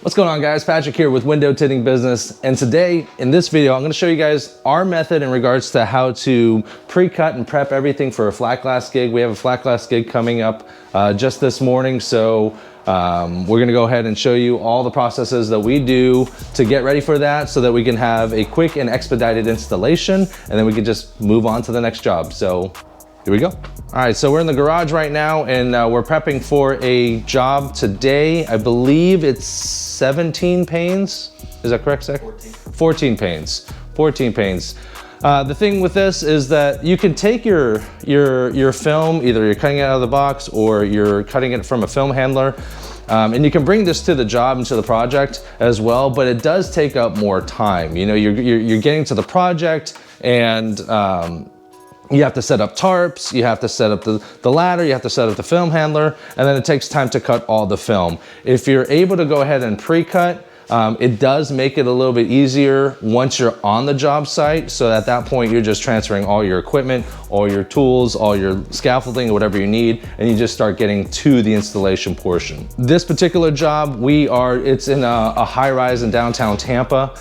What's going on, guys? Patrick here with Window Tinting Business, and today in this video I'm going to show you guys our method in regards to how to pre-cut and prep everything for a flat glass gig. We have a flat glass gig coming up just this morning, so we're going to go ahead and show you all the processes that we do to get ready for that so that we can have a quick and expedited installation, and then we can just move on to the next job. So here we go. All right, so we're in the garage right now, and we're prepping for a job today. I believe it's 17 panes. Is that correct, Zach? 14 panes. 14 panes. The thing with this is that you can take your film, either you're cutting it out of the box or you're cutting it from a film handler, and you can bring this to the job and to the project as well, but it does take up more time. You know, you're getting to the project, and you have to set up tarps, you have to set up the ladder, you have to set up the film handler, and then it takes time to cut all the film. If you're able to go ahead and pre-cut, it does make it a little bit easier once you're on the job site. So at that point, you're just transferring all your equipment, all your tools, all your scaffolding, whatever you need, and you just start getting to the installation portion. This particular job, it's in a high-rise in downtown Tampa.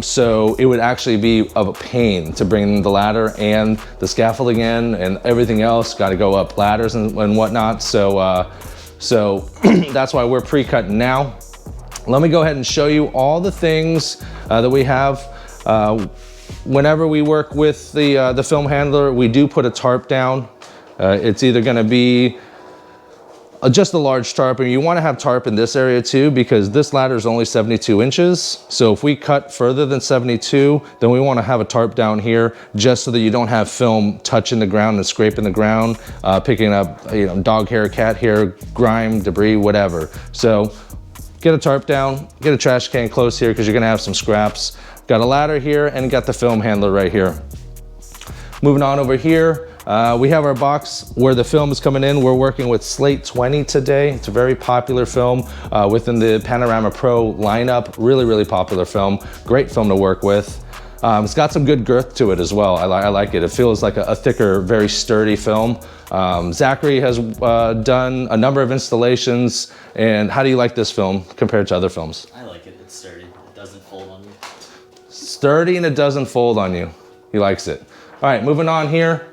So it would actually be of a pain to bring the ladder and the scaffolding in, and everything else got to go up ladders and whatnot. So that's why we're pre-cutting now. Let me go ahead and show you all the things that we have. Whenever we work with the film handler, we do put a tarp down. It's either gonna be just a large tarp, and you wanna have tarp in this area too, because this ladder is only 72 inches. So if we cut further than 72, then we wanna have a tarp down here just so that you don't have film touching the ground and scraping the ground, picking up dog hair, cat hair, grime, debris, whatever. So get a tarp down, get a trash can close here because you're gonna have some scraps. Got a ladder here and got the film handler right here. Moving on over here, we have our box where the film is coming in. We're working with Slate 20 today. It's a very popular film within the Panorama Pro lineup. Really, really popular film. Great film to work with. It's got some good girth to it as well. I like it. It feels like a thicker, very sturdy film. Zachary has done a number of installations. And how do you like this film compared to other films? I like it. It's sturdy. It doesn't fold on you. Sturdy and it doesn't fold on you. He likes it. All right, moving on here.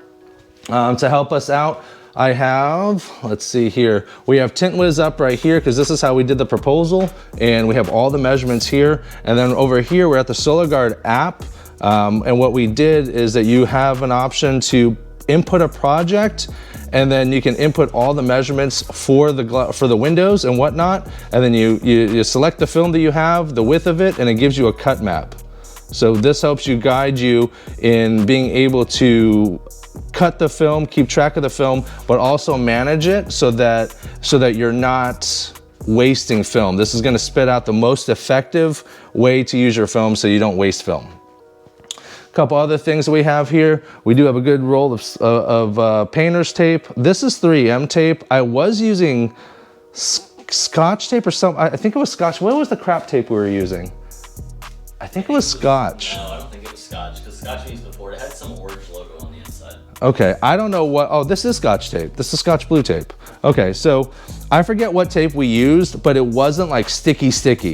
To help us out, I have, let's see here. We have Tint Wiz up right here because this is how we did the proposal. And we have all the measurements here. And then over here, we're at the SolarGuard app. And what we did is that you have an option to input a project, and then you can input all the measurements for the windows and whatnot, and then you select the film that you have, the width of it, and it gives you a cut map. So this helps you guide you in being able to cut the film, keep track of the film, but also manage it so that you're not wasting film. This is going to spit out the most effective way to use your film so you don't waste film. Couple other things that we have here. We do have a good roll of painter's tape. This is 3M tape. I was using Scotch tape or something. I think it was Scotch. What was the crap tape we were using? I think it was Scotch. No, I don't think it was Scotch, because Scotch we used before. It had some orange logo on the inside. Okay, I don't know what, oh, this is Scotch tape. This is Scotch blue tape. Okay, so I forget what tape we used, but it wasn't like sticky.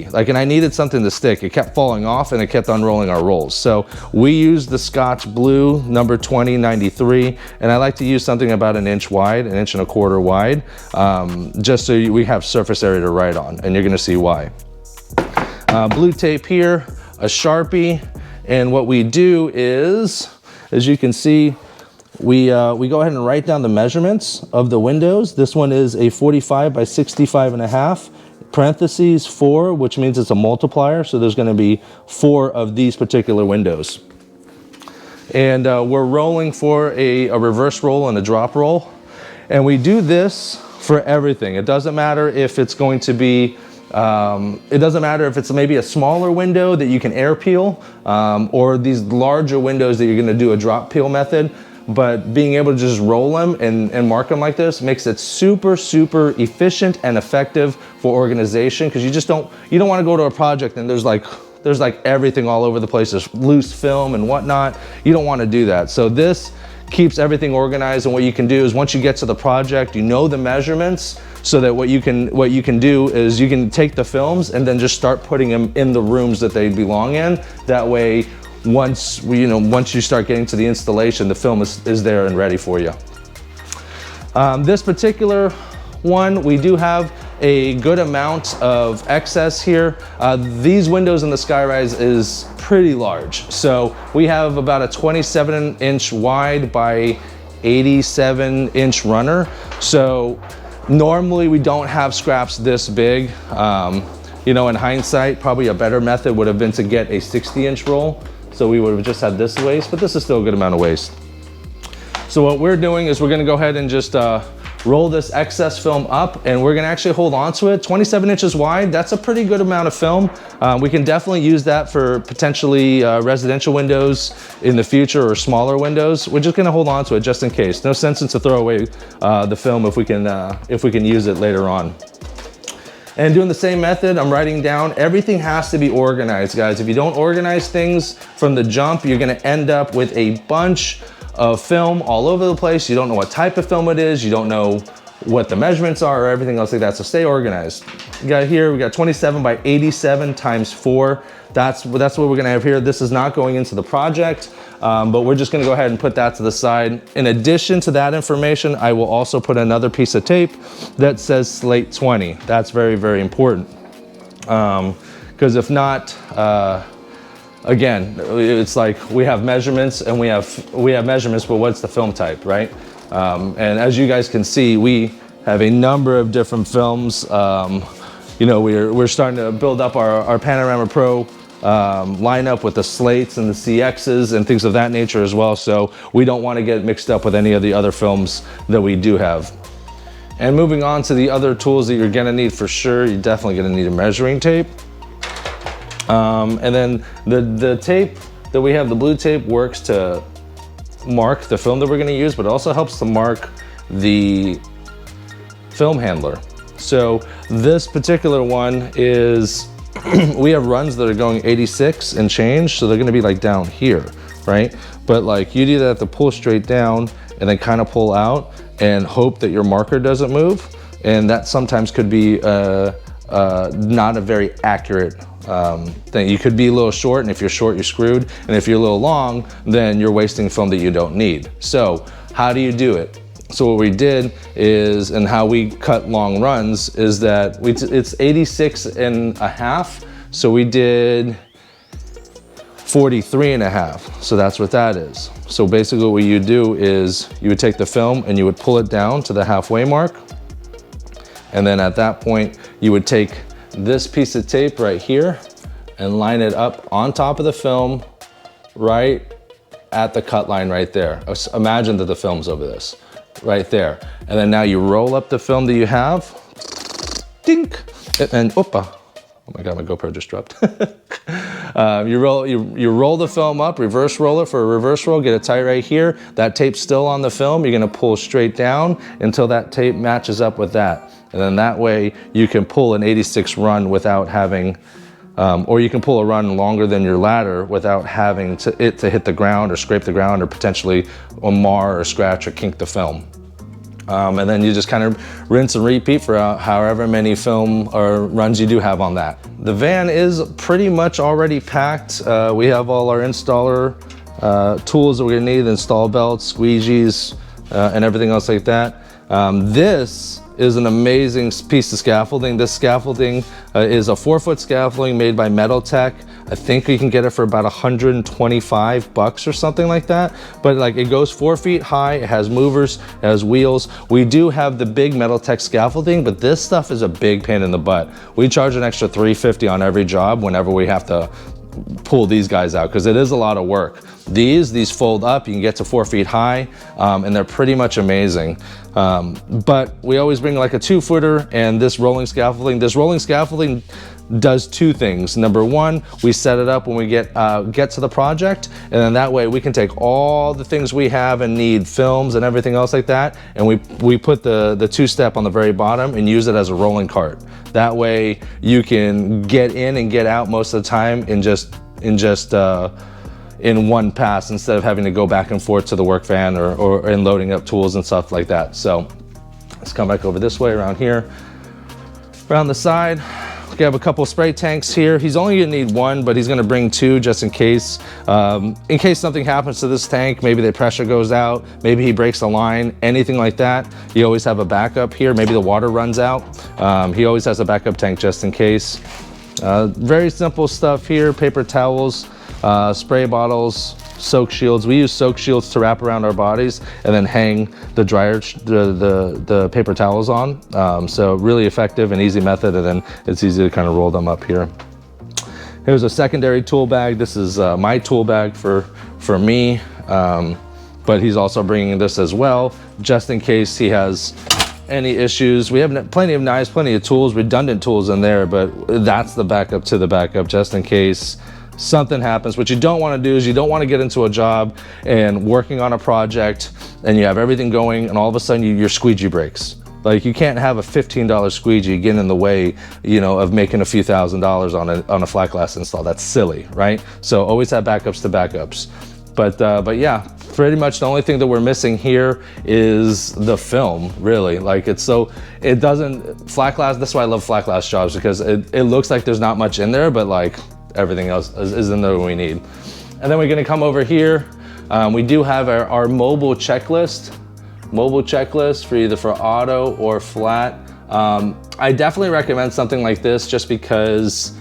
Like, and I needed something to stick. It kept falling off and it kept unrolling our rolls. So we used the Scotch blue number 2093, and I like to use something about 1 inch wide, 1 1/4 inch wide, just so we have surface area to write on, and you're gonna see why. Blue tape here, a Sharpie, and what we do is, as you can see, we go ahead and write down the measurements of the windows. This one is a 45 by 65.5, parentheses 4, which means it's a multiplier. So there's gonna be 4 of these particular windows. And we're rolling for a reverse roll and a drop roll. And we do this for everything. It doesn't matter if it's going to be, it doesn't matter if it's maybe a smaller window that you can air peel, or these larger windows that you're gonna do a drop peel method. But being able to just roll them and mark them like this makes it super, super efficient and effective for organization, because you don't want to go to a project and there's like everything all over the place. There's loose film and whatnot. You don't want to do that. So this keeps everything organized, and what you can do is once you get to the project, you know the measurements, so that what you can do is you can take the films and then just start putting them in the rooms that they belong in. That way, once you start getting to the installation, the film is there and ready for you. This particular one, we do have a good amount of excess here. These windows in the skyrise is pretty large. So we have about a 27-inch wide by 87-inch runner. So normally we don't have scraps this big. You know, in hindsight, probably a better method would have been to get a 60-inch roll. So we would have just had this waste, but this is still a good amount of waste. So what we're doing is we're gonna go ahead and just roll this excess film up, and we're gonna actually hold on to it. 27 inches wide, that's a pretty good amount of film. We can definitely use that for potentially residential windows in the future or smaller windows. We're just gonna hold on to it just in case. No sense in to throw away the film if we can use it later on. And doing the same method, I'm writing down, everything has to be organized, guys. If you don't organize things from the jump, you're gonna end up with a bunch of film all over the place. You don't know what type of film it is. You don't know what the measurements are or everything else like that. So stay organized. We got 27 by 87 times 4. That's what we're gonna have here. This is not going into the project, but we're just gonna go ahead and put that to the side. In addition to that information, I will also put another piece of tape that says Slate 20. That's very, very important. Because if not, again, it's like we have measurements and we have measurements, but what's the film type, right? And as you guys can see, we have a number of different films. You know, we're starting to build up our Panorama Pro lineup with the Slates and the CXs and things of that nature as well. So we don't want to get mixed up with any of the other films that we do have. And moving on to the other tools that you're gonna need for sure, you're definitely gonna need a measuring tape. And then the tape that we have, the blue tape, works to mark the film that we're gonna use, but it also helps to mark the film handler. So this particular one is, we have runs that are going 86 and change, so they're gonna be like down here, right? But like you either have to pull straight down and then kind of pull out and hope that your marker doesn't move. And that sometimes could be not a very accurate thing. You could be a little short, and if you're short, you're screwed. And if you're a little long, then you're wasting film that you don't need. So how do you do it? So what we did is, and how we cut long runs is that it's 86 and a half. So we did 43 and a half. So that's what that is. So basically what you do is you would take the film and you would pull it down to the halfway mark. And then at that point, you would take this piece of tape right here and line it up on top of the film, right at the cut line right there. Imagine that the film's over this, right there. And then now you roll up the film that you have, dink, and oopa. Oh my God, my GoPro just dropped. You roll the film up, reverse roll it for a reverse roll, get it tight right here. That tape's still on the film. You're gonna pull straight down until that tape matches up with that. And then that way you can pull an 86 run without having, or you can pull a run longer than your ladder without having it to hit the ground or scrape the ground or potentially mar or scratch or kink the film. And then you just kind of rinse and repeat for however many film or runs you do have on that. The van is pretty much already packed. We have all our installer tools that we're gonna need, install belts, squeegees, and everything else like that. This is an amazing piece of scaffolding. This scaffolding is a 4-foot scaffolding made by Metal Tech. I think you can get it for about 125 bucks or something like that. But like it goes 4 feet high, it has movers, it has wheels. We do have the big Metal Tech scaffolding, but this stuff is a big pain in the butt. We charge an extra $350 on every job whenever we have to pull these guys out, because it is a lot of work. These fold up, you can get to 4 feet high, and they're pretty much amazing. But we always bring like a 2-footer and this rolling scaffolding. This rolling scaffolding does 2 things. Number 1, we set it up when we get to the project, and then that way we can take all the things we have and need, films and everything else like that, and we put the 2-step on the very bottom and use it as a rolling cart. That way you can get in and get out most of the time in one pass, instead of having to go back and forth to the work van or in loading up tools and stuff like that. So Let's come back over this way, around here, around the side. We have a couple spray tanks here. He's only gonna need one, but he's gonna bring two just in case something happens to this tank. Maybe the pressure goes out, maybe he breaks the line, anything like that. You always have a backup here. Maybe the water runs out. He always has a backup tank just in case. Very simple stuff here, paper towels, spray bottles, soak shields. We use soak shields to wrap around our bodies and then hang the the paper towels on. So really effective and easy method, and then it's easy to kind of roll them up here. Here's a secondary tool bag. This is my tool bag for me, but he's also bringing this as well, just in case he has any issues. We have plenty of knives, plenty of tools, redundant tools in there, but that's the backup to the backup, just in case something happens. What you don't want to do is you don't want to get into a job and working on a project and you have everything going and all of a sudden your squeegee breaks. Like, you can't have a $15 squeegee get in the way, you know, of making a few $1,000s on a flat glass install. That's silly, right? So always have backups to backups. But yeah, pretty much the only thing that we're missing here is the film, really. Like, it doesn't, flat glass, that's why I love flat glass jobs, because it looks like there's not much in there, but like, everything else is in there we need. And then we're gonna come over here. We do have our mobile checklist for either for auto or flat. I definitely recommend something like this just because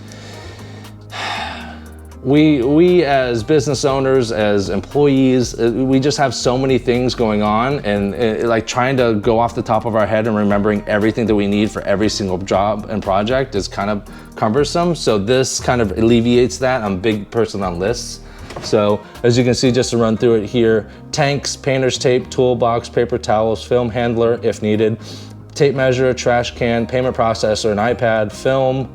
we as business owners, as employees, we just have so many things going on, and like trying to go off the top of our head and remembering everything that we need for every single job and project is kind of cumbersome. So this kind of alleviates that. I'm a big person on lists. So as you can see, just to run through it here, tanks, painter's tape, toolbox, paper towels, film handler if needed, tape measure, trash can, payment processor, an iPad, film,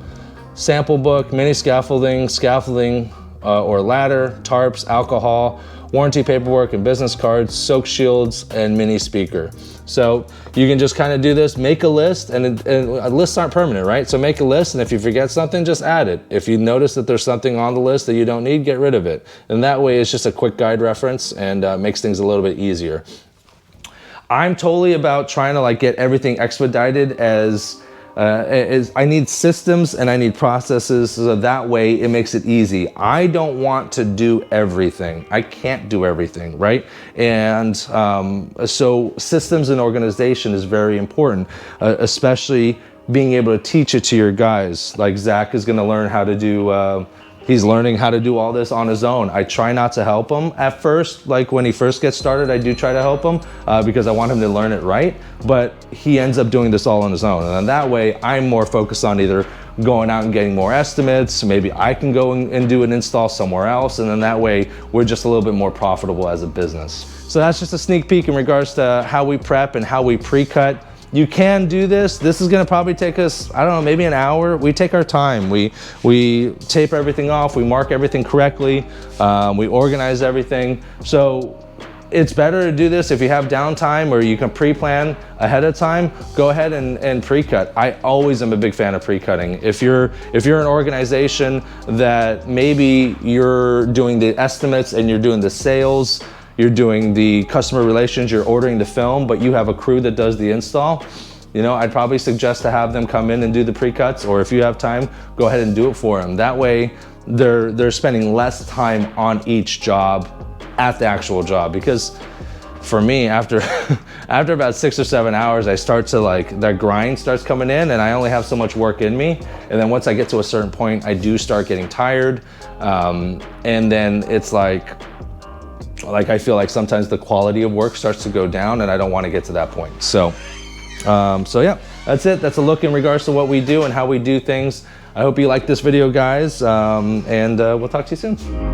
sample book, mini scaffolding, or ladder, tarps, alcohol, warranty paperwork and business cards, soak shields, and mini speaker. So you can just kind of do this, make a list, and lists aren't permanent, right? So make a list, and if you forget something, just add it. If you notice that there's something on the list that you don't need, get rid of it. And that way it's just a quick guide reference and makes things a little bit easier. I'm totally about trying to like get everything expedited as I need systems and I need processes, so that way it makes it easy. I don't want to do everything. I can't do everything, right? And so systems and organization is very important, especially being able to teach it to your guys. Like Zach is gonna learn how to do, he's learning how to do all this on his own. I try not to help him at first. Like when he first gets started, I do try to help him because I want him to learn it right, but he ends up doing this all on his own. And then that way I'm more focused on either going out and getting more estimates, maybe I can go and do an install somewhere else, and then that way we're just a little bit more profitable as a business. So that's just a sneak peek in regards to how we prep and how we pre-cut. You can do this. This is gonna probably take us, I don't know, maybe an hour. We take our time. We tape everything off, we mark everything correctly, we organize everything. So it's better to do this if you have downtime or you can pre-plan ahead of time, go ahead and pre-cut. I always am a big fan of pre-cutting. If you're an organization that maybe you're doing the estimates and you're doing the sales, you're doing the customer relations, you're ordering the film, but you have a crew that does the install, you know, I'd probably suggest to have them come in and do the pre-cuts, or if you have time, go ahead and do it for them. That way, they're spending less time on each job at the actual job. Because for me, after about 6 or 7 hours, I start to like, that grind starts coming in and I only have so much work in me. And then once I get to a certain point, I do start getting tired. And then it's like I feel like sometimes the quality of work starts to go down and I don't want to get to that point. So yeah, that's it. That's a look in regards to what we do and how we do things. I hope you like this video, guys, and we'll talk to you soon.